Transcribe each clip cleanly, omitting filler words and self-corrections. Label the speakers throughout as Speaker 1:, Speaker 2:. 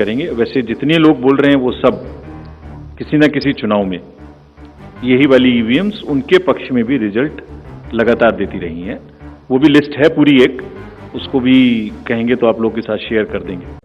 Speaker 1: करेंगे। वैसे जितने लोग बोल रहे हैं वो सब किसी न किसी चुनाव में यही वाली ईवीएम्स उनके पक्ष में भी रिजल्ट लगातार देती रही हैं। वो भी लिस्ट है पूरी एक, उसको भी कहेंगे तो आप लोग के साथ शेयर कर देंगे।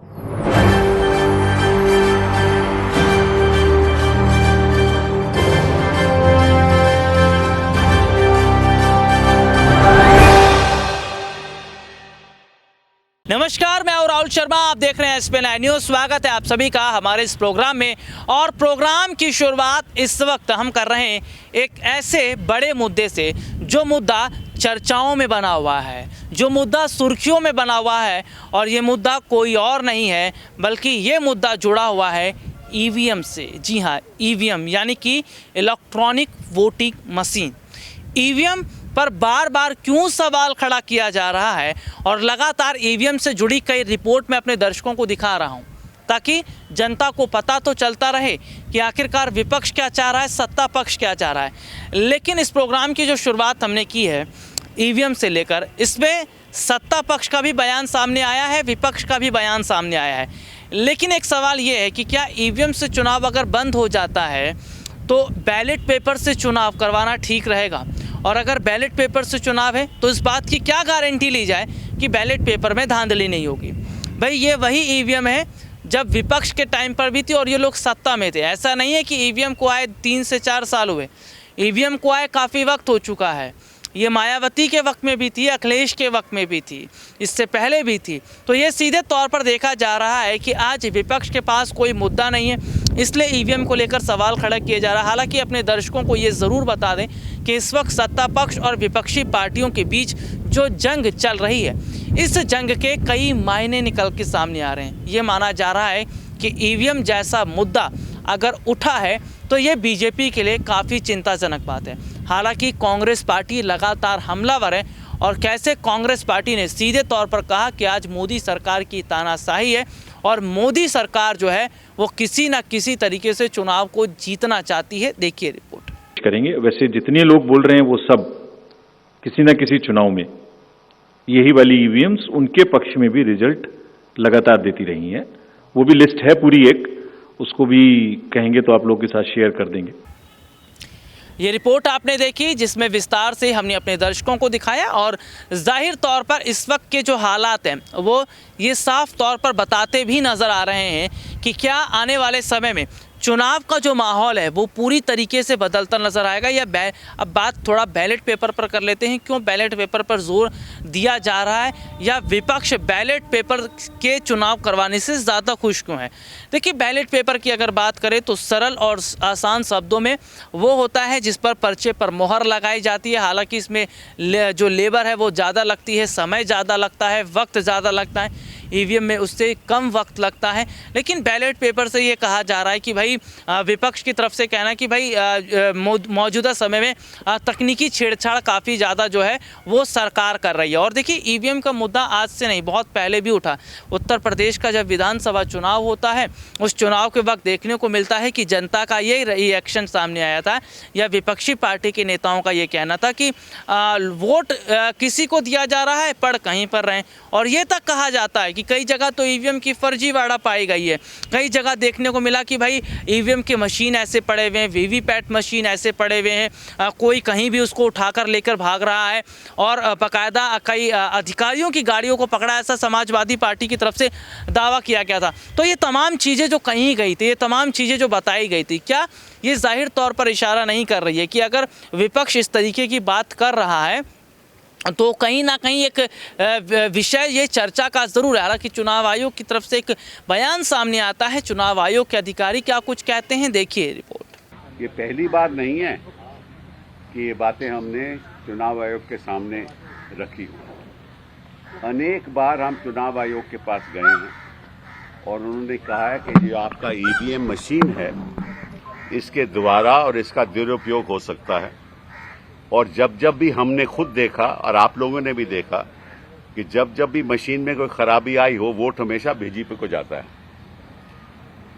Speaker 2: नमस्कार, मैं हूं राहुल शर्मा। आप देख रहे हैं SPN न्यूज़। स्वागत है आप सभी का हमारे इस प्रोग्राम में। और प्रोग्राम की शुरुआत इस वक्त हम कर रहे हैं एक ऐसे बड़े मुद्दे से जो मुद्दा चर्चाओं में बना हुआ है, जो मुद्दा सुर्खियों में बना हुआ है। और ये मुद्दा कोई और नहीं है बल्कि ये मुद्दा जुड़ा हुआ है ईवीएम से। जी हाँ, ईवीएम यानी कि इलेक्ट्रॉनिक वोटिंग मशीन। ईवीएम पर बार बार क्यों सवाल खड़ा किया जा रहा है और लगातार ईवीएम से जुड़ी कई रिपोर्ट मैं अपने दर्शकों को दिखा रहा हूं ताकि जनता को पता तो चलता रहे कि आखिरकार विपक्ष क्या चाह रहा है, सत्ता पक्ष क्या चाह रहा है। लेकिन इस प्रोग्राम की जो शुरुआत हमने की है ईवीएम से लेकर, इसमें सत्ता पक्ष का भी बयान सामने आया है, विपक्ष का भी बयान सामने आया है। लेकिन एक सवाल ये है कि क्या ईवीएम से चुनाव अगर बंद हो जाता है तो बैलेट पेपर से चुनाव करवाना ठीक रहेगा? और अगर बैलेट पेपर से चुनाव है तो इस बात की क्या गारंटी ली जाए कि बैलेट पेपर में धांधली नहीं होगी? भाई ये वही ईवीएम है जब विपक्ष के टाइम पर भी थी और ये लोग सत्ता में थे। ऐसा नहीं है कि ईवीएम को आए 3 से 4 साल हुए, ईवीएम को आए काफ़ी वक्त हो चुका है। ये मायावती के वक्त में भी थी, अखिलेश के वक्त में भी थी, इससे पहले भी थी। तो ये सीधे तौर पर देखा जा रहा है कि आज विपक्ष के पास कोई मुद्दा नहीं है, इसलिए ईवीएम को लेकर सवाल खड़ा किया जा रहा है। हालांकि अपने दर्शकों को ये ज़रूर बता दें कि इस वक्त सत्ता पक्ष और विपक्षी पार्टियों के बीच जो जंग चल रही है, इस जंग के कई मायने निकल के सामने आ रहे हैं। ये माना जा रहा है कि ईवीएम जैसा मुद्दा अगर उठा है तो ये बीजेपी के लिए काफ़ी चिंताजनक बात है। हालांकि कांग्रेस पार्टी लगातार हमलावर है और कैसे कांग्रेस पार्टी ने सीधे तौर पर कहा कि आज मोदी सरकार की तानाशाही है और मोदी सरकार जो है वो किसी न किसी तरीके से चुनाव को जीतना चाहती है। देखिए रिपोर्ट
Speaker 1: करेंगे। वैसे जितने लोग बोल रहे हैं वो सब किसी न किसी चुनाव में यही वाली ईवीएम्स उनके पक्ष में भी रिजल्ट लगातार देती रही हैं। वो भी लिस्ट है पूरी एक, उसको भी कहेंगे तो आप लोग के साथ शेयर कर देंगे।
Speaker 2: ये रिपोर्ट आपने देखी जिसमें विस्तार से हमने अपने दर्शकों को दिखाया और जाहिर तौर पर इस वक्त के जो हालात हैं वो ये साफ तौर पर बताते भी नज़र आ रहे हैं कि क्या आने वाले समय में चुनाव का जो माहौल है वो पूरी तरीके से बदलता नज़र आएगा। या अब बात थोड़ा बैलेट पेपर पर कर लेते हैं। क्यों बैलेट पेपर पर जोर दिया जा रहा है या विपक्ष बैलेट पेपर के चुनाव करवाने से ज़्यादा खुश क्यों है? देखिए, बैलेट पेपर की अगर बात करें तो सरल और आसान शब्दों में वो होता है जिस पर पर्चे पर मोहर लगाई जाती है। हालांकि इसमें जो लेबर है वो ज़्यादा लगती है, समय ज़्यादा लगता है, वक्त ज़्यादा लगता है। ईवीएम में उससे कम वक्त लगता है। लेकिन बैलेट पेपर से ये कहा जा रहा है कि भाई विपक्ष की तरफ से कहना कि भाई मौजूदा समय में तकनीकी छेड़छाड़ काफ़ी ज़्यादा जो है वो सरकार कर रही है। और देखिए, ईवीएम का मुद्दा आज से नहीं, बहुत पहले भी उठा। उत्तर प्रदेश का जब विधानसभा चुनाव होता है उस चुनाव के वक्त देखने को मिलता है कि जनता का ये रिएक्शन सामने आया था या विपक्षी पार्टी के नेताओं का ये कहना था कि वोट किसी को दिया जा रहा है, पढ़ कहीं पर रहें। और ये तक कहा जाता है कि कई जगह तो ईवीएम की फर्जीवाड़ा पाई गई है। कई जगह देखने को मिला कि भाई ईवीएम के मशीन ऐसे पड़े हुए हैं, वीवीपैट मशीन ऐसे पड़े हुए हैं, कोई कहीं भी उसको उठाकर लेकर भाग रहा है। और बाकायदा कई अधिकारियों की गाड़ियों को पकड़ा, ऐसा समाजवादी पार्टी की तरफ से दावा किया गया था। तो ये तमाम चीज़ें जो कही गई थी, ये तमाम चीज़ें जो बताई गई थी, क्या ये जाहिर तौर पर इशारा नहीं कर रही है कि अगर विपक्ष इस तरीके की बात कर रहा है तो कहीं ना कहीं एक विषय ये चर्चा का ज़रूर है? हालांकि चुनाव आयोग की तरफ से एक बयान सामने आता है, चुनाव आयोग के अधिकारी क्या कुछ कहते हैं, देखिए रिपोर्ट।
Speaker 3: ये पहली बार नहीं है कि ये बातें हमने चुनाव आयोग के सामने रखी हो। अनेक बार हम चुनाव आयोग के पास गए हैं और उन्होंने कहा है कि जो आपका ईवीएम मशीन है इसके द्वारा और इसका दुरुपयोग हो सकता है। और जब जब भी हमने खुद देखा और आप लोगों ने भी देखा कि जब जब भी मशीन में कोई खराबी आई हो, वोट हमेशा बीजेपी को जाता है।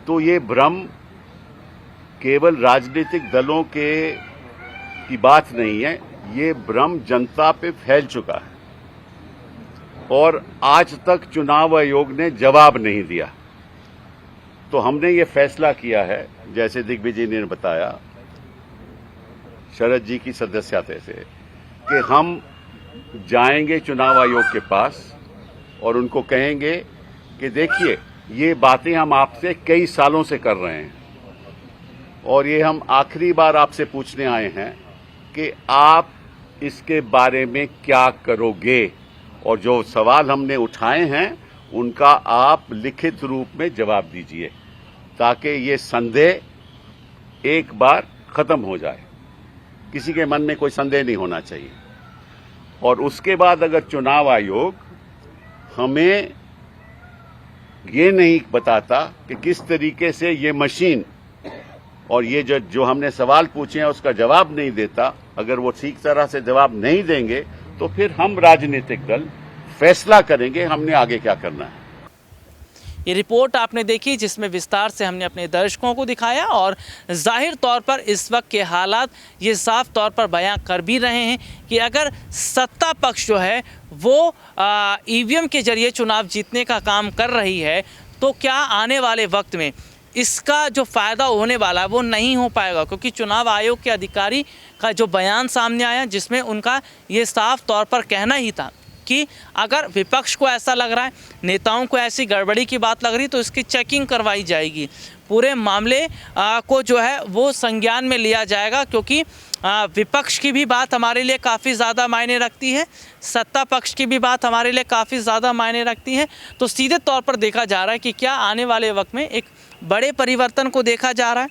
Speaker 3: तो ये भ्रम केवल राजनीतिक दलों की बात नहीं है, ये भ्रम जनता पे फैल चुका है और आज तक चुनाव आयोग ने जवाब नहीं दिया। तो हमने ये फैसला किया है, जैसे दिग्विजय ने बताया शरद जी की सदस्यता से, कि हम जाएंगे चुनाव आयोग के पास और उनको कहेंगे कि देखिए ये बातें हम आपसे कई सालों से कर रहे हैं और ये हम आखिरी बार आपसे पूछने आए हैं कि आप इसके बारे में क्या करोगे, और जो सवाल हमने उठाए हैं उनका आप लिखित रूप में जवाब दीजिए ताकि ये संदेह एक बार खत्म हो जाए, किसी के मन में कोई संदेह नहीं होना चाहिए। और उसके बाद अगर चुनाव आयोग हमें ये नहीं बताता कि किस तरीके से ये मशीन और ये जो हमने सवाल पूछे हैं उसका जवाब नहीं देता, अगर वो ठीक तरह से जवाब नहीं देंगे तो फिर हम राजनीतिक दल फैसला करेंगे हमने आगे क्या करना है।
Speaker 2: ये रिपोर्ट आपने देखी जिसमें विस्तार से हमने अपने दर्शकों को दिखाया और जाहिर तौर पर इस वक्त के हालात ये साफ तौर पर बयां कर भी रहे हैं कि अगर सत्ता पक्ष जो है वो ईवीएम के जरिए चुनाव जीतने का काम कर रही है तो क्या आने वाले वक्त में इसका जो फ़ायदा होने वाला है वो नहीं हो पाएगा, क्योंकि चुनाव आयोग के अधिकारी का जो बयान सामने आया जिसमें उनका ये साफ तौर पर कहना ही था कि अगर विपक्ष को ऐसा लग रहा है, नेताओं को ऐसी गड़बड़ी की बात लग रही तो इसकी चेकिंग करवाई जाएगी, पूरे मामले को जो है वो संज्ञान में लिया जाएगा, क्योंकि विपक्ष की भी बात हमारे लिए काफ़ी ज़्यादा मायने रखती है, सत्ता पक्ष की भी बात हमारे लिए काफ़ी ज़्यादा मायने रखती है। तो सीधे तौर पर देखा जा रहा है कि क्या आने वाले वक्त में एक बड़े परिवर्तन को देखा जा रहा है।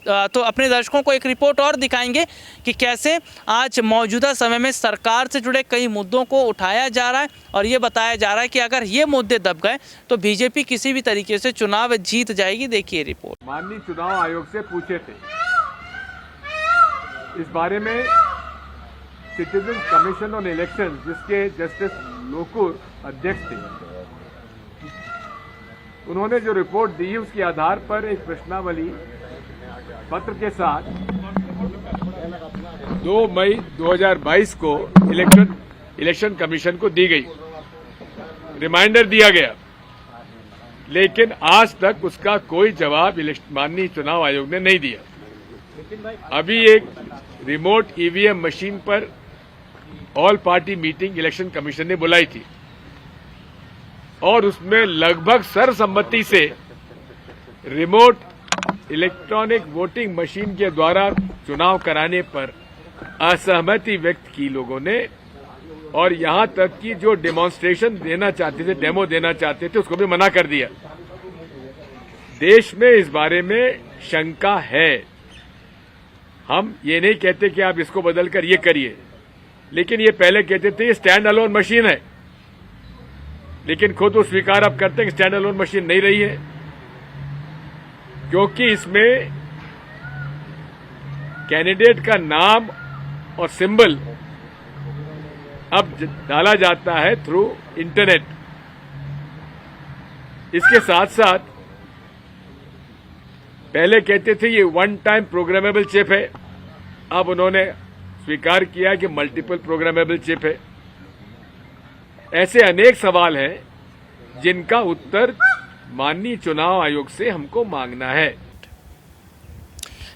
Speaker 2: तो अपने दर्शकों को एक रिपोर्ट और दिखाएंगे कि कैसे आज मौजूदा समय में सरकार से जुड़े कई मुद्दों को उठाया जा रहा है और ये बताया जा रहा है कि अगर ये मुद्दे दब गए तो बीजेपी किसी भी तरीके से चुनाव जीत जाएगी। देखिए रिपोर्ट।
Speaker 4: माननीय चुनाव आयोग से पूछे थे इस बारे में, सिटीजन कमीशन ऑन इलेक्शन जिसके जस्टिस लोकुर अध्यक्ष थे, उन्होंने जो रिपोर्ट दी उसके आधार पर एक प्रश्नावली पत्र के साथ 2 मई 2022 को इलेक्शन कमीशन को दी गई, रिमाइंडर दिया गया, लेकिन आज तक उसका कोई जवाब माननीय चुनाव आयोग ने नहीं दिया। अभी एक रिमोट ईवीएम मशीन पर all party meeting election commission ने बुलाई थी और उसमें लगभग सर्वसम्मति से रिमोट इलेक्ट्रॉनिक वोटिंग मशीन के द्वारा चुनाव कराने पर असहमति व्यक्त की लोगों ने, और यहां तक कि जो डेमोन्स्ट्रेशन देना चाहते थे, डेमो देना चाहते थे, उसको भी मना कर दिया। देश में इस बारे में शंका है। हम ये नहीं कहते कि आप इसको बदलकर ये करिए, लेकिन ये पहले कहते थे ये स्टैंड अलोन मशीन है, लेकिन खुद वो स्वीकार अब करते हैं कि स्टैंड अलोन मशीन नहीं रही है, क्योंकि इसमें कैंडिडेट का नाम और सिंबल अब डाला जाता है थ्रू इंटरनेट। इसके साथ साथ पहले कहते थे ये वन टाइम प्रोग्रामेबल चिप है, अब उन्होंने स्वीकार किया कि मल्टीपल प्रोग्रामेबल चिप है। ऐसे अनेक सवाल हैं जिनका उत्तर माननीय चुनाव आयोग से हमको मांगना है।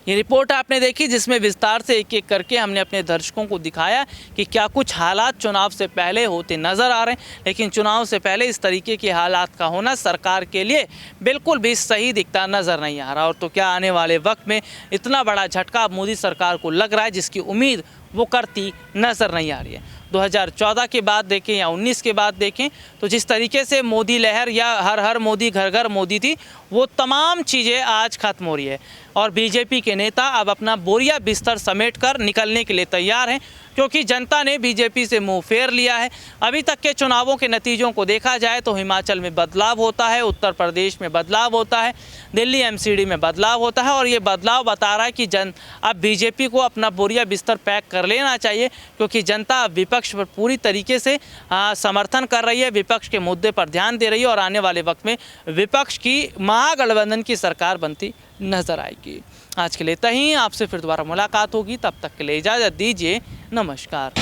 Speaker 2: ये रिपोर्ट आपने देखी जिसमें विस्तार से एक एक करके हमने अपने दर्शकों को दिखाया कि क्या कुछ हालात चुनाव से पहले होते नज़र आ रहे हैं, लेकिन चुनाव से पहले इस तरीके के हालात का होना सरकार के लिए बिल्कुल भी सही दिखता नज़र नहीं आ रहा। और तो क्या आने वाले वक्त में इतना बड़ा झटका मोदी सरकार को लग रहा है जिसकी उम्मीद वो करती नज़र नहीं आ रही है। 2014 के बाद देखें या 19 के बाद देखें तो जिस तरीके से मोदी लहर या हर हर मोदी घर घर मोदी थी, वो तमाम चीज़ें आज ख़त्म हो रही है और बीजेपी के नेता अब अपना बोरिया बिस्तर समेटकर निकलने के लिए तैयार हैं, क्योंकि जनता ने बीजेपी से मुंह फेर लिया है। अभी तक के चुनावों के नतीजों को देखा जाए तो हिमाचल में बदलाव होता है, उत्तर प्रदेश में बदलाव होता है, दिल्ली एमसीडी में बदलाव होता है, और ये बदलाव बता रहा है कि अब बीजेपी को अपना बोरिया बिस्तर पैक कर लेना चाहिए, क्योंकि जनता अब विपक्ष पर पूरी तरीके से समर्थन कर रही है, विपक्ष के मुद्दे पर ध्यान दे रही है और आने वाले वक्त में विपक्ष की महागठबंधन की सरकार बनती नजर आएगी। आज के लिए इतना ही, आपसे फिर दोबारा मुलाकात होगी, तब तक के लिए इजाज़त दीजिए, नमस्कार।